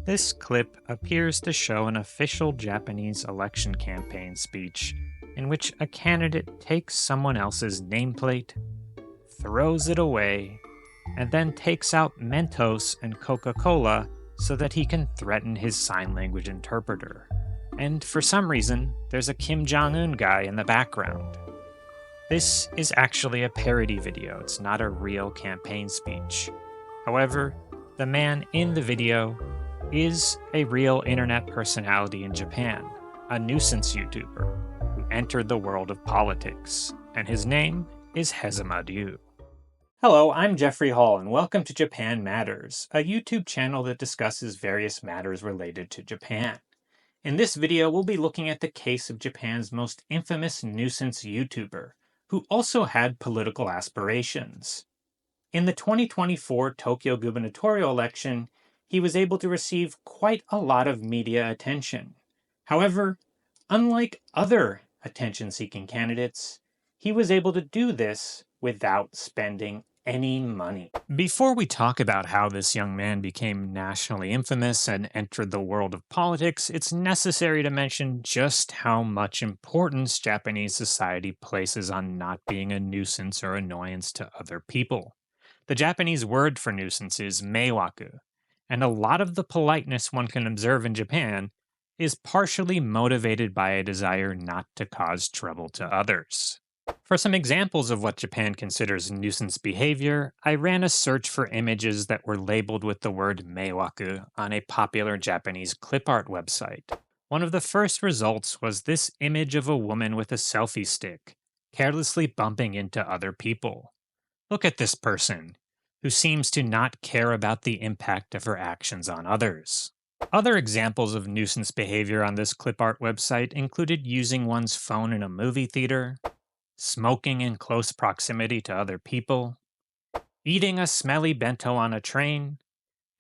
This clip appears to show an official Japanese election campaign speech in which a candidate takes someone else's nameplate, throws it away, and then takes out Mentos and Coca-Cola so that he can threaten his sign language interpreter. And for some reason, there's a Kim Jong-un guy in the background. This is actually a parody video, it's not a real campaign speech. However, the man in the video is a real internet personality in Japan, a nuisance YouTuber who entered the world of politics, and his name is Hezumaryu. Hello, I'm Jeffrey Hall, and welcome to Japan Matters, a YouTube channel that discusses various matters related to Japan. In this video, we'll be looking at the case of Japan's most infamous nuisance YouTuber, who also had political aspirations. In the 2024 Tokyo gubernatorial election, he was able to receive quite a lot of media attention. However, unlike other attention-seeking candidates, he was able to do this without spending any money. Before we talk about how this young man became nationally infamous and entered the world of politics, it's necessary to mention just how much importance Japanese society places on not being a nuisance or annoyance to other people. The Japanese word for nuisance is meiwaku, and a lot of the politeness one can observe in Japan is partially motivated by a desire not to cause trouble to others. For some examples of what Japan considers nuisance behavior, I ran a search for images that were labeled with the word meiwaku on a popular Japanese clip art website. One of the first results was this image of a woman with a selfie stick, carelessly bumping into other people. Look at this person, who seems to not care about the impact of her actions on others. Other examples of nuisance behavior on this clip art website included using one's phone in a movie theater, smoking in close proximity to other people, eating a smelly bento on a train,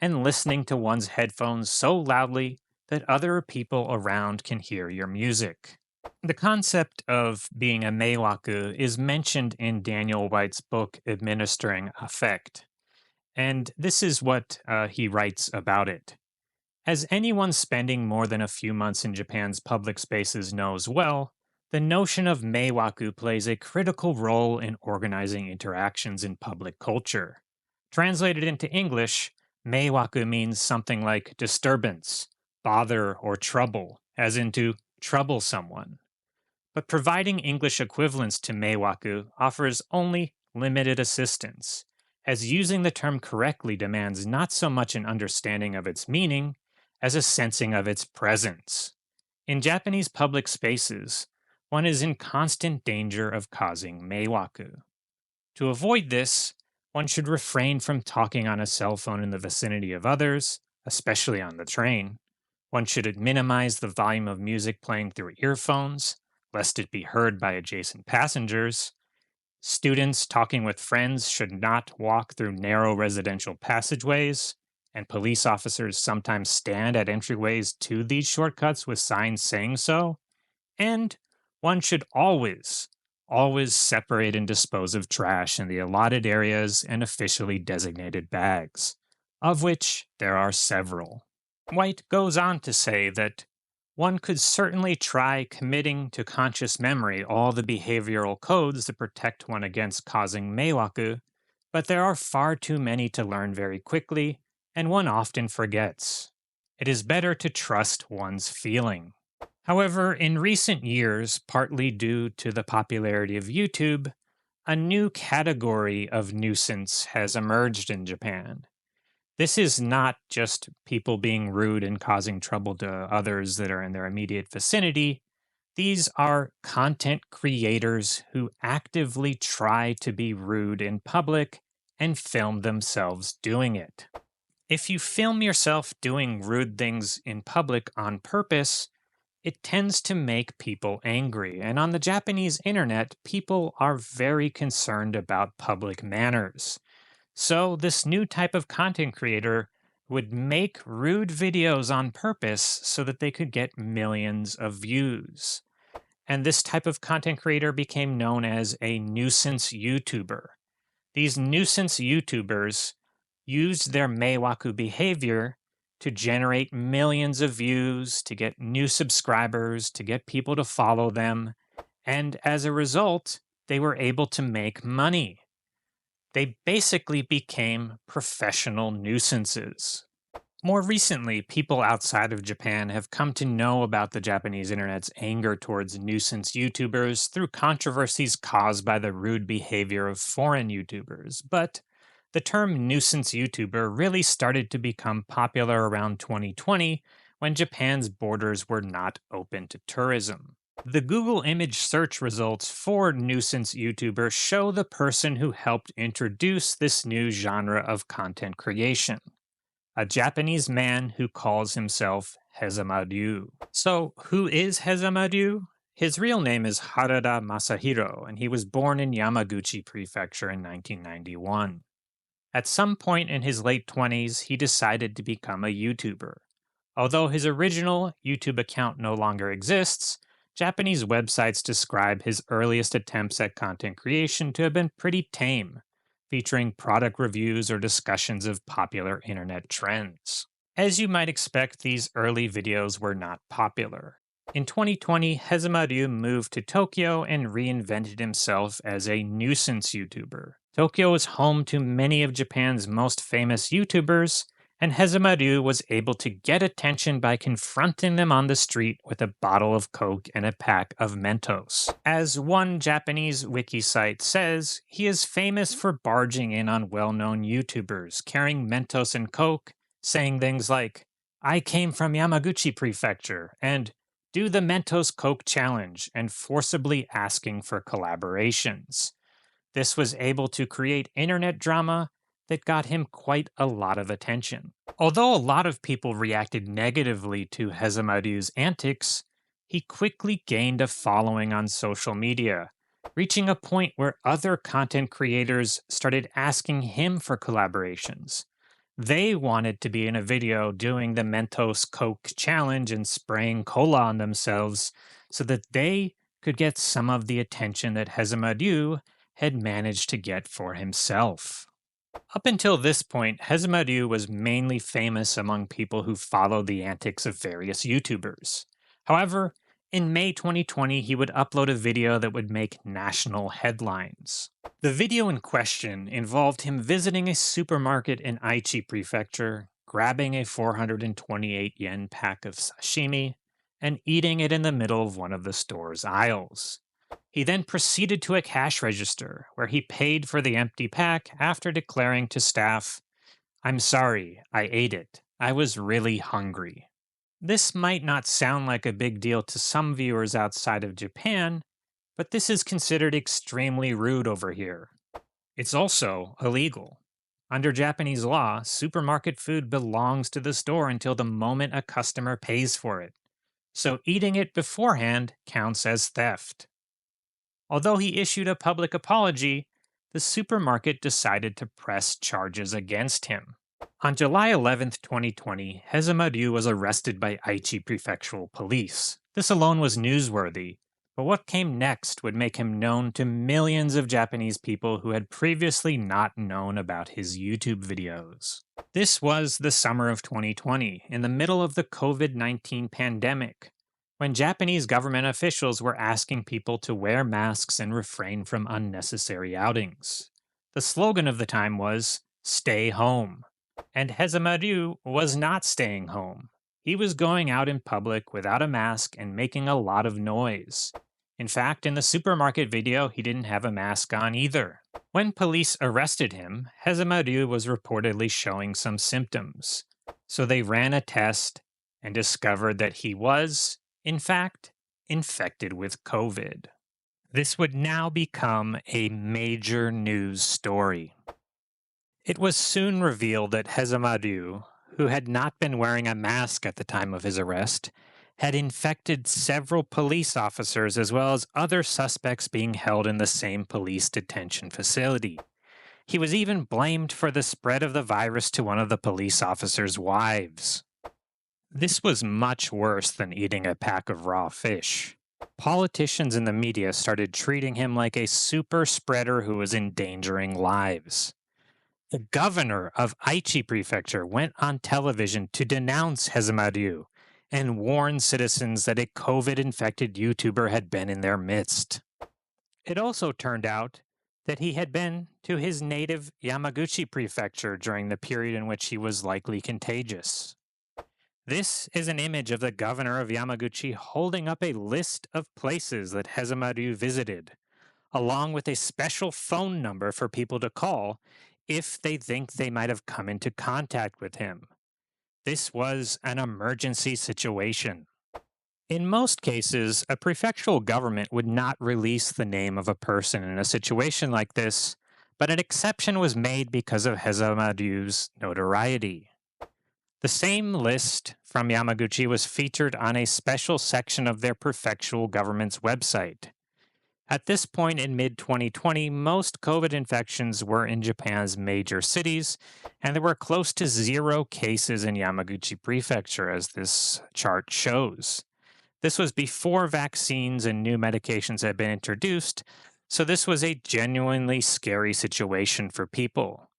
and listening to one's headphones so loudly that other people around can hear your music. The concept of being a meiwaku is mentioned in Daniel White's book, Administering Affect, and this is what he writes about it. As anyone spending more than a few months in Japan's public spaces knows well, the notion of meiwaku plays a critical role in organizing interactions in public culture. Translated into English, meiwaku means something like disturbance, bother, or trouble, as in to trouble someone. But providing English equivalents to meiwaku offers only limited assistance, as using the term correctly demands not so much an understanding of its meaning as a sensing of its presence. In Japanese public spaces, one is in constant danger of causing meiwaku. To avoid this, one should refrain from talking on a cell phone in the vicinity of others, especially on the train. One should minimize the volume of music playing through earphones, lest it be heard by adjacent passengers. Students talking with friends should not walk through narrow residential passageways, and police officers sometimes stand at entryways to these shortcuts with signs saying so. And one should always separate and dispose of trash in the allotted areas and officially designated bags, of which there are several. White goes on to say that one could certainly try committing to conscious memory all the behavioral codes that protect one against causing meiwaku, but there are far too many to learn very quickly, and one often forgets. It is better to trust one's feeling. However, in recent years, partly due to the popularity of YouTube, a new category of nuisance has emerged in Japan. This is not just people being rude and causing trouble to others that are in their immediate vicinity. These are content creators who actively try to be rude in public and film themselves doing it. If you film yourself doing rude things in public on purpose, it tends to make people angry. And on the Japanese internet, people are very concerned about public manners. So this new type of content creator would make rude videos on purpose so that they could get millions of views. And this type of content creator became known as a nuisance YouTuber. These nuisance YouTubers used their meiwaku behavior to generate millions of views, to get new subscribers, to get people to follow them. And as a result, they were able to make money. They basically became professional nuisances. More recently, people outside of Japan have come to know about the Japanese internet's anger towards nuisance YouTubers through controversies caused by the rude behavior of foreign YouTubers. But the term nuisance YouTuber really started to become popular around 2020 when Japan's borders were not open to tourism. The Google image search results for nuisance YouTuber show the person who helped introduce this new genre of content creation, a Japanese man who calls himself Hezumaryu. So, who is Hezumaryu? His real name is Harada Masahiro, and he was born in Yamaguchi Prefecture in 1991. At some point in his late 20s, he decided to become a YouTuber. Although his original YouTube account no longer exists, Japanese websites describe his earliest attempts at content creation to have been pretty tame, featuring product reviews or discussions of popular internet trends. As you might expect, these early videos were not popular. In 2020, Hezumaryu moved to Tokyo and reinvented himself as a nuisance YouTuber. Tokyo is home to many of Japan's most famous YouTubers, and Hezumaryu was able to get attention by confronting them on the street with a bottle of Coke and a pack of Mentos. As one Japanese wiki site says, he is famous for barging in on well-known YouTubers, carrying Mentos and Coke, saying things like, "I came from Yamaguchi Prefecture," and "Do the Mentos Coke Challenge," and forcibly asking for collaborations. This was able to create internet drama that got him quite a lot of attention. Although a lot of people reacted negatively to Hezumaryu's antics, he quickly gained a following on social media, reaching a point where other content creators started asking him for collaborations. They wanted to be in a video doing the Mentos Coke challenge and spraying cola on themselves so that they could get some of the attention that Hezumaryu had managed to get for himself. Up until this point, Hezumaryu was mainly famous among people who followed the antics of various YouTubers. However, in May 2020, he would upload a video that would make national headlines. The video in question involved him visiting a supermarket in Aichi Prefecture, grabbing a 428 yen pack of sashimi, and eating it in the middle of one of the store's aisles. He then proceeded to a cash register, where he paid for the empty pack after declaring to staff, "I'm sorry, I ate it. I was really hungry." This might not sound like a big deal to some viewers outside of Japan, but this is considered extremely rude over here. It's also illegal. Under Japanese law, supermarket food belongs to the store until the moment a customer pays for it. So eating it beforehand counts as theft. Although he issued a public apology, the supermarket decided to press charges against him. On July 11th, 2020, Hezumaryu was arrested by Aichi Prefectural Police. This alone was newsworthy, but what came next would make him known to millions of Japanese people who had previously not known about his YouTube videos. This was the summer of 2020, in the middle of the COVID-19 pandemic, when Japanese government officials were asking people to wear masks and refrain from unnecessary outings. The slogan of the time was, "Stay home." And Hezumaryu was not staying home. He was going out in public without a mask and making a lot of noise. In fact, in the supermarket video, he didn't have a mask on either. When police arrested him, Hezumaryu was reportedly showing some symptoms. So they ran a test and discovered that he was, in fact, infected with COVID. This would now become a major news story. It was soon revealed that Hezumaryu, who had not been wearing a mask at the time of his arrest, had infected several police officers as well as other suspects being held in the same police detention facility. He was even blamed for the spread of the virus to one of the police officers' wives. This was much worse than eating a pack of raw fish. Politicians and the media started treating him like a super spreader who was endangering lives. The governor of Aichi Prefecture went on television to denounce Hezumaryu and warn citizens that a COVID-infected YouTuber had been in their midst. It also turned out that he had been to his native Yamaguchi Prefecture during the period in which he was likely contagious. This is an image of the governor of Yamaguchi holding up a list of places that Hezumaryu visited, along with a special phone number for people to call if they think they might have come into contact with him. This was an emergency situation. In most cases, a prefectural government would not release the name of a person in a situation like this, but an exception was made because of Hezumaryu's notoriety. The same list from Yamaguchi was featured on a special section of their prefectural government's website. At this point in mid-2020, most COVID infections were in Japan's major cities, and there were close to 0 cases in Yamaguchi Prefecture, as this chart shows. This was before vaccines and new medications had been introduced, so this was a genuinely scary situation for people.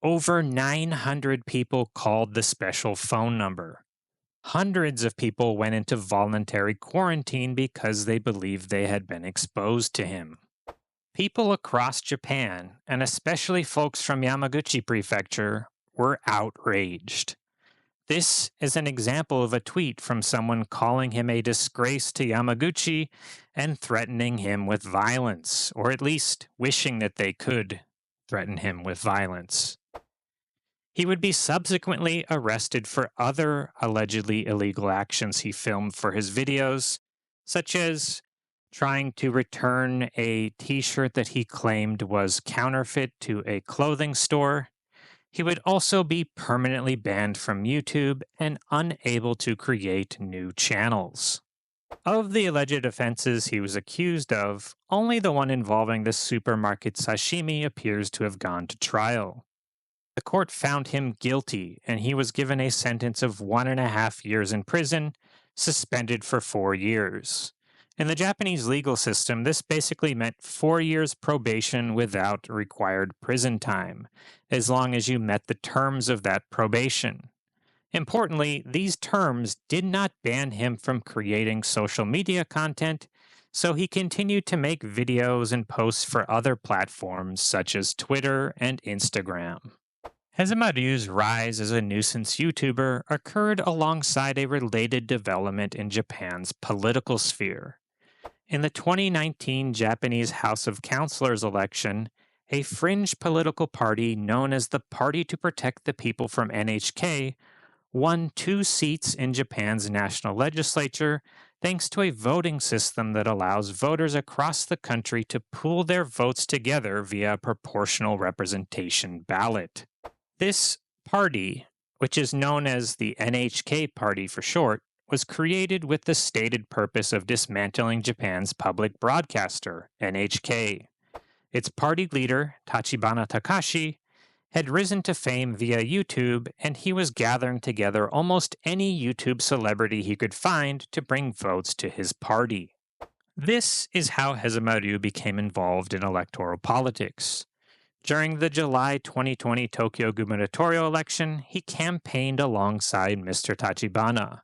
Over 900 people called the special phone number. Hundreds of people went into voluntary quarantine because they believed they had been exposed to him. People across Japan, and especially folks from Yamaguchi Prefecture, were outraged. This is an example of a tweet from someone calling him a disgrace to Yamaguchi and threatening him with violence, or at least wishing that they could threaten him with violence. He would be subsequently arrested for other allegedly illegal actions he filmed for his videos, such as trying to return a t-shirt that he claimed was counterfeit to a clothing store. He would also be permanently banned from YouTube and unable to create new channels. Of the alleged offenses he was accused of, only the one involving the supermarket sashimi appears to have gone to trial. The court found him guilty, and he was given a sentence of 1.5 years in prison, suspended for 4 years. In the Japanese legal system, this basically meant 4 years probation without required prison time, as long as you met the terms of that probation. Importantly, these terms did not ban him from creating social media content, so he continued to make videos and posts for other platforms such as Twitter and Instagram. Hezumaryu's rise as a nuisance YouTuber occurred alongside a related development in Japan's political sphere. In the 2019 Japanese House of Councilors election, a fringe political party known as the Party to Protect the People from NHK won 2 seats in Japan's national legislature thanks to a voting system that allows voters across the country to pool their votes together via a proportional representation ballot. This party, which is known as the NHK Party for short, was created with the stated purpose of dismantling Japan's public broadcaster, NHK. Its party leader, Tachibana Takashi, had risen to fame via YouTube, and he was gathering together almost any YouTube celebrity he could find to bring votes to his party. This is how Hezumaryu became involved in electoral politics. During the July 2020 Tokyo gubernatorial election, he campaigned alongside Mr. Tachibana.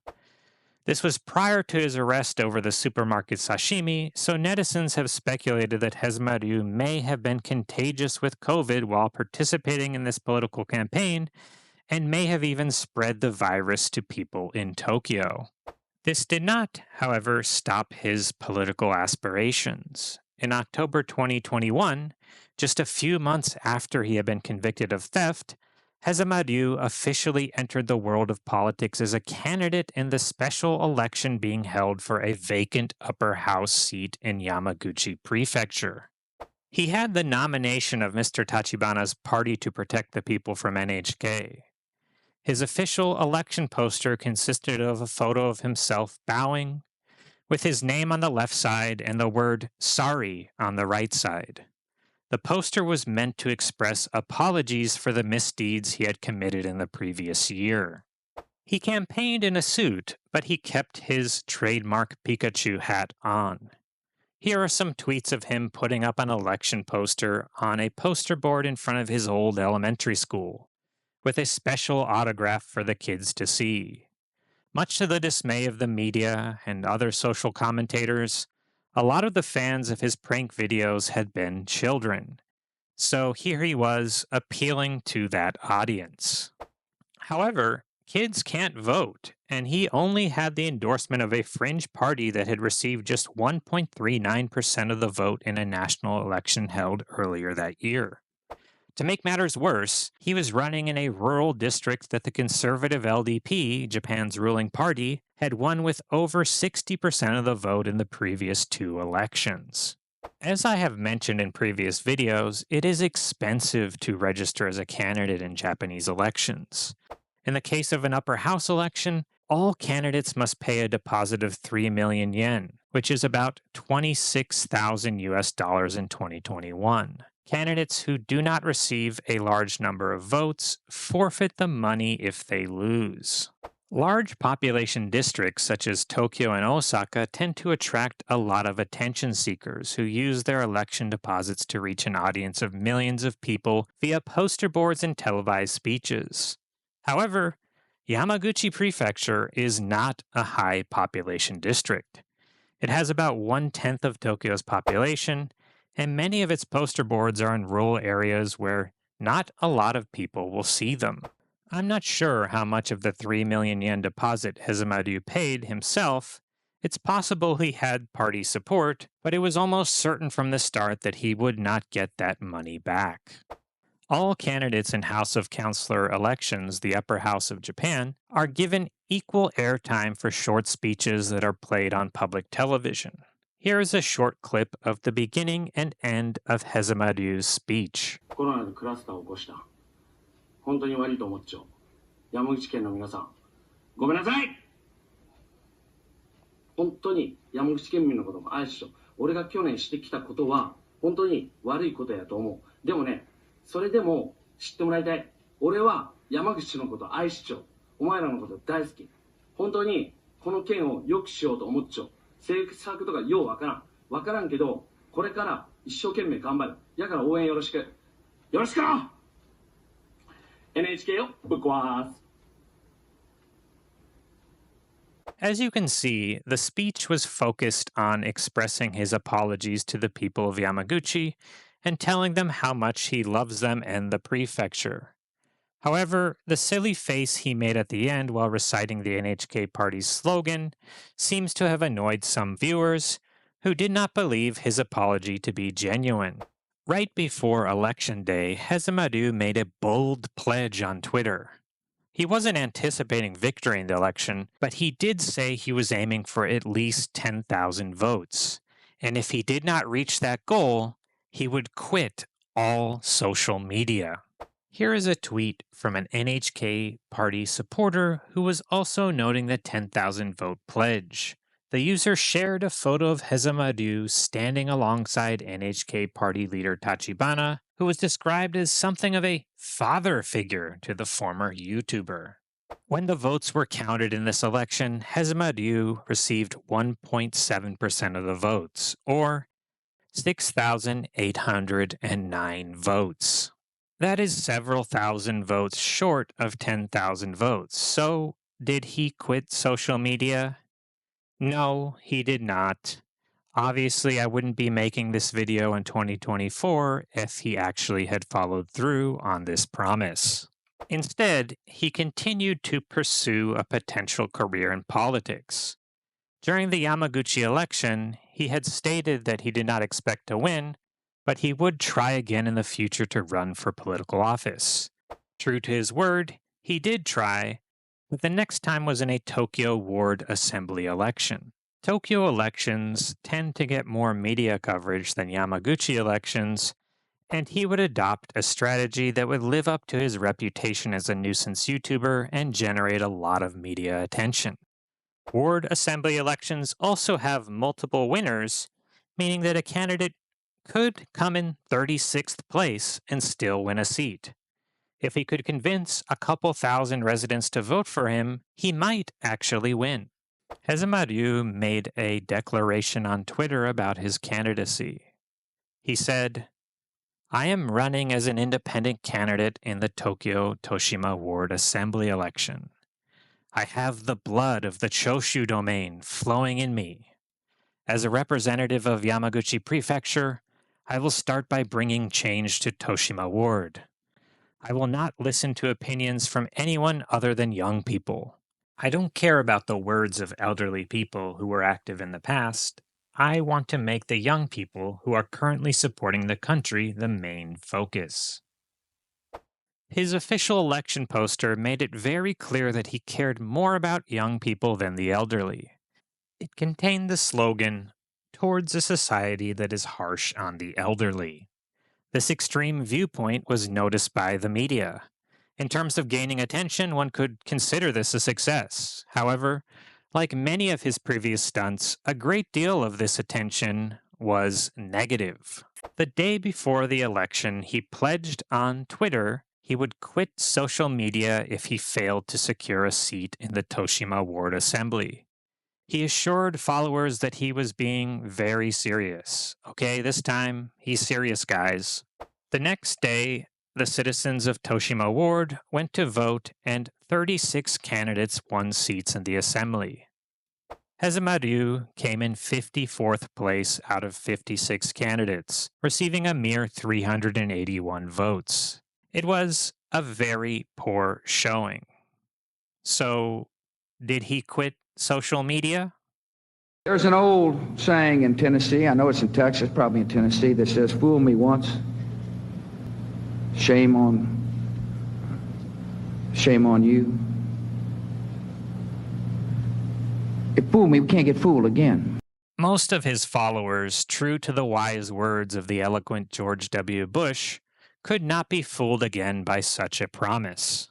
This was prior to his arrest over the supermarket sashimi, so netizens have speculated that Hezumaryu may have been contagious with COVID while participating in this political campaign, and may have even spread the virus to people in Tokyo. This did not, however, stop his political aspirations. In October 2021, just a few months after he had been convicted of theft, Hezumaryu officially entered the world of politics as a candidate in the special election being held for a vacant upper house seat in Yamaguchi Prefecture. He had the nomination of Mr. Tachibana's Party to Protect the People from NHK. His official election poster consisted of a photo of himself bowing, with his name on the left side and the word "sorry" on the right side. The poster was meant to express apologies for the misdeeds he had committed in the previous year. He campaigned in a suit, but he kept his trademark Pikachu hat on. Here are some tweets of him putting up an election poster on a poster board in front of his old elementary school, with a special autograph for the kids to see. Much to the dismay of the media and other social commentators, a lot of the fans of his prank videos had been children. So here he was appealing to that audience. However, kids can't vote, and he only had the endorsement of a fringe party that had received just 1.39% of the vote in a national election held earlier that year. To make matters worse, he was running in a rural district that the conservative LDP, Japan's ruling party, had won with over 60% of the vote in the previous two elections. As I have mentioned in previous videos, it is expensive to register as a candidate in Japanese elections. In the case of an upper house election, all candidates must pay a deposit of 3 million yen, which is about 26,000 US dollars in 2021. Candidates who do not receive a large number of votes forfeit the money if they lose. Large population districts such as Tokyo and Osaka tend to attract a lot of attention seekers who use their election deposits to reach an audience of millions of people via poster boards and televised speeches. However, Yamaguchi Prefecture is not a high population district. It has about 1/10 of Tokyo's population, and many of its poster boards are in rural areas where not a lot of people will see them. I'm not sure how much of the 3 million yen deposit Hezumaryu paid himself. It's possible he had party support, but it was almost certain from the start that he would not get that money back. All candidates in House of Councillor elections, the upper house of Japan, are given equal airtime for short speeches that are played on public television. Here is a short clip of the beginning and end of Hezumaryu's speech. コロナでクラスターを起こした。本当に悪いと思っちゃう。山口県の皆さん、ごめんなさい。本当に山口県民のことも愛しと、俺が去年してきたことは本当に悪いことやと思う。でもね、それでも知ってもらいたい。俺は山口のこと愛しちゃう。お前らのこと大好き。本当にこの県を良くしようと思っちゃう。政策とかようわからん。わからんけど、これから一生懸命頑張る。やから応援よろしく。よろしく！NHK をぶっ壊す。As you can see, the speech was focused on expressing his apologies to the people of Yamaguchi and telling them how much he loves them and the prefecture. However, the silly face he made at the end while reciting the NHK party's slogan seems to have annoyed some viewers who did not believe his apology to be genuine. Right before Election Day, Hezumaryu made a bold pledge on Twitter. He wasn't anticipating victory in the election, but he did say he was aiming for at least 10,000 votes. And if he did not reach that goal, he would quit all social media. Here is a tweet from an NHK party supporter who was also noting the 10,000 vote pledge. The user shared a photo of Hezumaryu standing alongside NHK party leader Tachibana, who was described as something of a father figure to the former YouTuber. When the votes were counted in this election, Hezumaryu received 1.7% of the votes, or 6,809 votes. That is several thousand votes short of 10,000 votes. So, did he quit social media? No, he did not. Obviously, I wouldn't be making this video in 2024 if he actually had followed through on this promise. Instead, he continued to pursue a potential career in politics. During the Yamaguchi election, he had stated that he did not expect to win, but he would try again in the future to run for political office. True to his word, he did try, but the next time was in a Tokyo ward assembly election. Tokyo elections tend to get more media coverage than Yamaguchi elections, and he would adopt a strategy that would live up to his reputation as a nuisance YouTuber and generate a lot of media attention. Ward assembly elections also have multiple winners, meaning that a candidate could come in 36th place and still win a seat. If he could convince a couple thousand residents to vote for him, he might actually win. Hezumaryu made a declaration on Twitter about his candidacy. He said, "I am running as an independent candidate in the Tokyo Toshima Ward Assembly election. I have the blood of the Choshu domain flowing in me. As a representative of Yamaguchi Prefecture, I will start by bringing change to Toshima Ward. I will not listen to opinions from anyone other than young people. I don't care about the words of elderly people who were active in the past. I want to make the young people who are currently supporting the country the main focus." His official election poster made it very clear that he cared more about young people than the elderly. It contained the slogan, "Towards a society that is harsh on the elderly." This extreme viewpoint was noticed by the media. In terms of gaining attention, one could consider this a success. However, like many of his previous stunts, a great deal of this attention was negative. The day before the election, he pledged on Twitter he would quit social media if he failed to secure a seat in the Toshima Ward Assembly. He assured followers that he was being very serious. Okay, this time, he's serious, guys. The next day, the citizens of Toshima Ward went to vote, and 36 candidates won seats in the assembly. Hezumaryu came in 54th place out of 56 candidates, receiving a mere 381 votes. It was a very poor showing. So, did he quit social media? There's an old saying in Tennessee, I know it's in Texas, probably in Tennessee, that says, "Fool me once, shame on you." If fool me, we can't get fooled again. Most of his followers, true to the wise words of the eloquent George W. Bush, could not be fooled again by such a promise.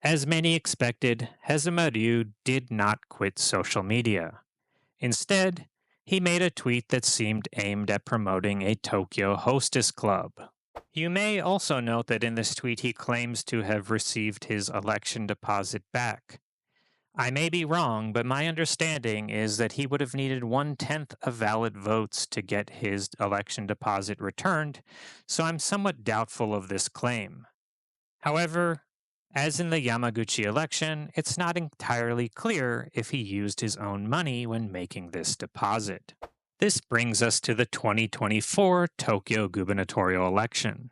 As many expected, Hezumaryu did not quit social media. Instead, he made a tweet that seemed aimed at promoting a Tokyo Hostess Club. You may also note that in this tweet he claims to have received his election deposit back. I may be wrong, but my understanding is that he would have needed 1/10 of valid votes to get his election deposit returned, so I'm somewhat doubtful of this claim. However, as in the Yamaguchi election, it's not entirely clear if he used his own money when making this deposit. This brings us to the 2024 Tokyo gubernatorial election,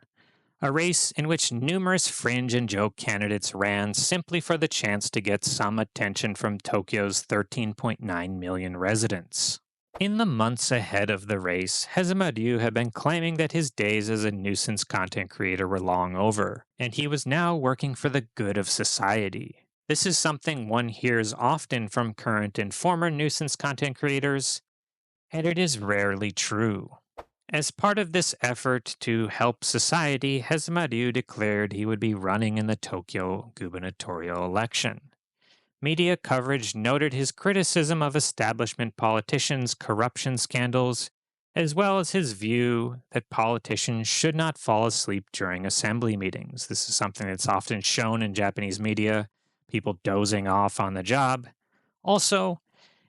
a race in which numerous fringe and joke candidates ran simply for the chance to get some attention from Tokyo's 13.9 million residents. In the months ahead of the race, Hezumaryu had been claiming that his days as a nuisance content creator were long over, and he was now working for the good of society. This is something one hears often from current and former nuisance content creators, and it is rarely true. As part of this effort to help society, Hezumaryu declared he would be running in the Tokyo gubernatorial election. Media coverage noted his criticism of establishment politicians' corruption scandals, as well as his view that politicians should not fall asleep during assembly meetings. This is something that's often shown in Japanese media, people dozing off on the job. Also,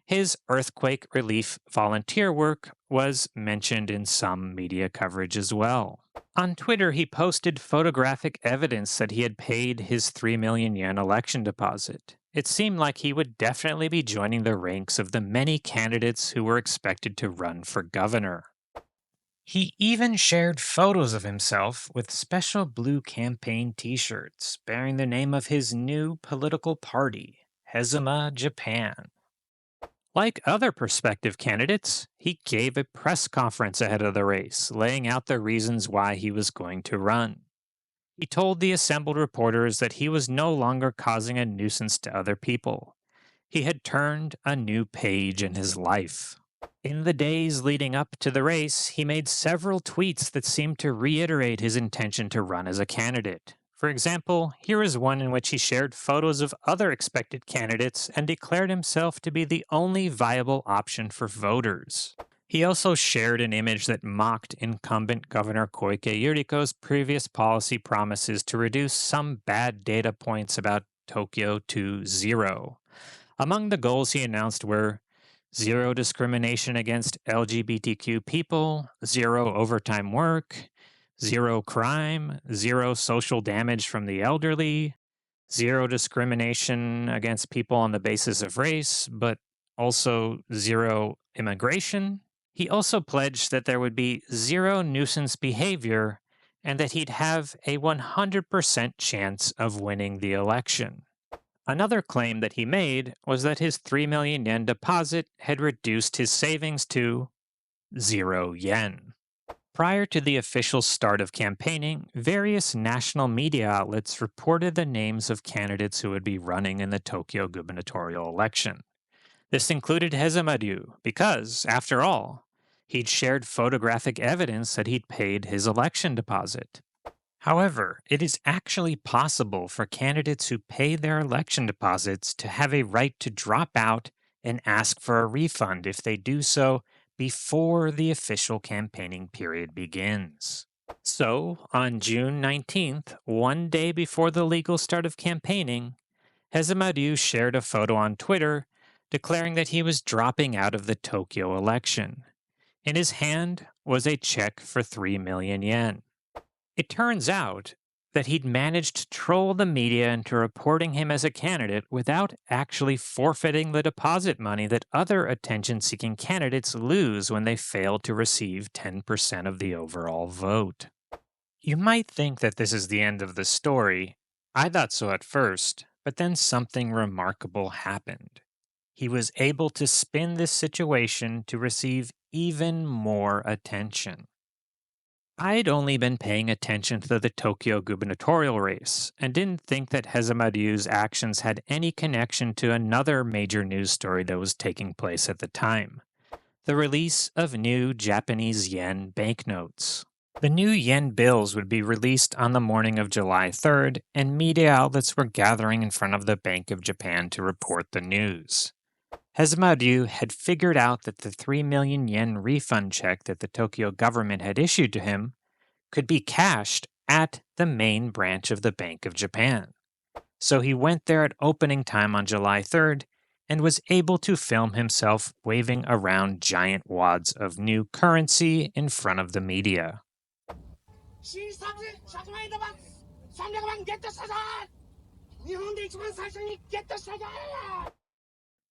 his earthquake relief volunteer work was mentioned in some media coverage as well. On Twitter, he posted photographic evidence that he had paid his 3 million yen election deposit. It seemed like he would definitely be joining the ranks of the many candidates who were expected to run for governor. He even shared photos of himself with special blue campaign t-shirts bearing the name of his new political party, Hezuma Japan. Like other prospective candidates, he gave a press conference ahead of the race, laying out the reasons why he was going to run. He told the assembled reporters that he was no longer causing a nuisance to other people. He had turned a new page in his life. In the days leading up to the race, he made several tweets that seemed to reiterate his intention to run as a candidate. For example, here is one in which he shared photos of other expected candidates and declared himself to be the only viable option for voters. He also shared an image that mocked incumbent Governor Koike Yuriko's previous policy promises to reduce some bad data points about Tokyo to 0. Among the goals he announced were zero discrimination against LGBTQ people, zero overtime work, zero crime, zero social damage from the elderly, zero discrimination against people on the basis of race, but also zero immigration. He also pledged that there would be zero nuisance behavior and that he'd have a 100% chance of winning the election. Another claim that he made was that his 3 million yen deposit had reduced his savings to 0 yen. Prior to the official start of campaigning, various national media outlets reported the names of candidates who would be running in the Tokyo gubernatorial election. This included Hezumaryu because, after all, he'd shared photographic evidence that he'd paid his election deposit. However, it is actually possible for candidates who pay their election deposits to have a right to drop out and ask for a refund if they do so before the official campaigning period begins. So, on June 19th, one day before the legal start of campaigning, Hezumaryu shared a photo on Twitter declaring that he was dropping out of the Tokyo election. In his hand was a check for 3 million yen. It turns out that he'd managed to troll the media into reporting him as a candidate without actually forfeiting the deposit money that other attention-seeking candidates lose when they fail to receive 10% of the overall vote. You might think that this is the end of the story. I thought so at first, but then something remarkable happened. He was able to spin this situation to receive even more attention. I'd only been paying attention to the Tokyo gubernatorial race and didn't think that Hezumaryu's actions had any connection to another major news story that was taking place at the time: the release of new Japanese yen banknotes. The new yen bills would be released on the morning of July 3rd, and media outlets were gathering in front of the Bank of Japan to report the news. Hezumaryu had figured out that the 3 million yen refund check that the Tokyo government had issued to him could be cashed at the main branch of the Bank of Japan. So he went there at opening time on July 3rd and was able to film himself waving around giant wads of new currency in front of the media.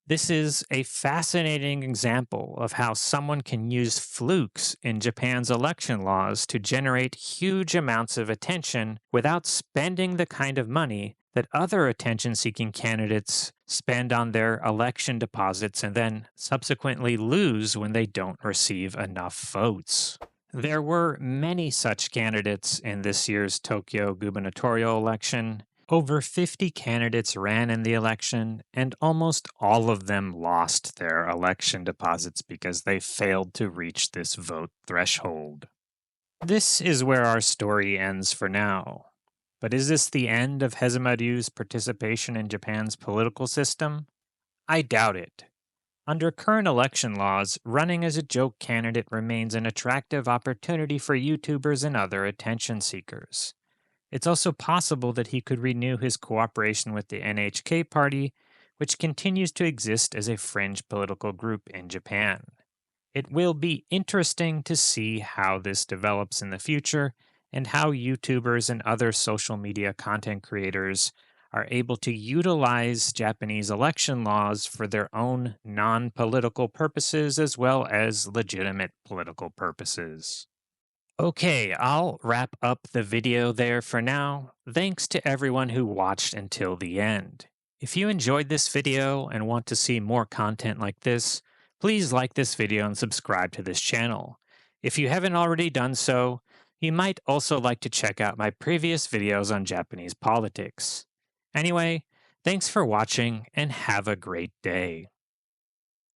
This is a fascinating example of how someone can use flukes in Japan's election laws to generate huge amounts of attention without spending the kind of money that other attention-seeking candidates spend on their election deposits and then subsequently lose when they don't receive enough votes. There were many such candidates in this year's Tokyo gubernatorial election. Over 50 candidates ran in the election, and almost all of them lost their election deposits because they failed to reach this vote threshold. This is where our story ends for now. But is this the end of Hezumaryu's participation in Japan's political system? I doubt it. Under current election laws, running as a joke candidate remains an attractive opportunity for YouTubers and other attention seekers. It's also possible that he could renew his cooperation with the NHK party, which continues to exist as a fringe political group in Japan. It will be interesting to see how this develops in the future and how YouTubers and other social media content creators are able to utilize Japanese election laws for their own non-political purposes as well as legitimate political purposes. Okay, I'll wrap up the video there for now. Thanks to everyone who watched until the end. If you enjoyed this video and want to see more content like this, please like this video and subscribe to this channel. If you haven't already done so, you might also like to check out my previous videos on Japanese politics. Anyway, thanks for watching and have a great day.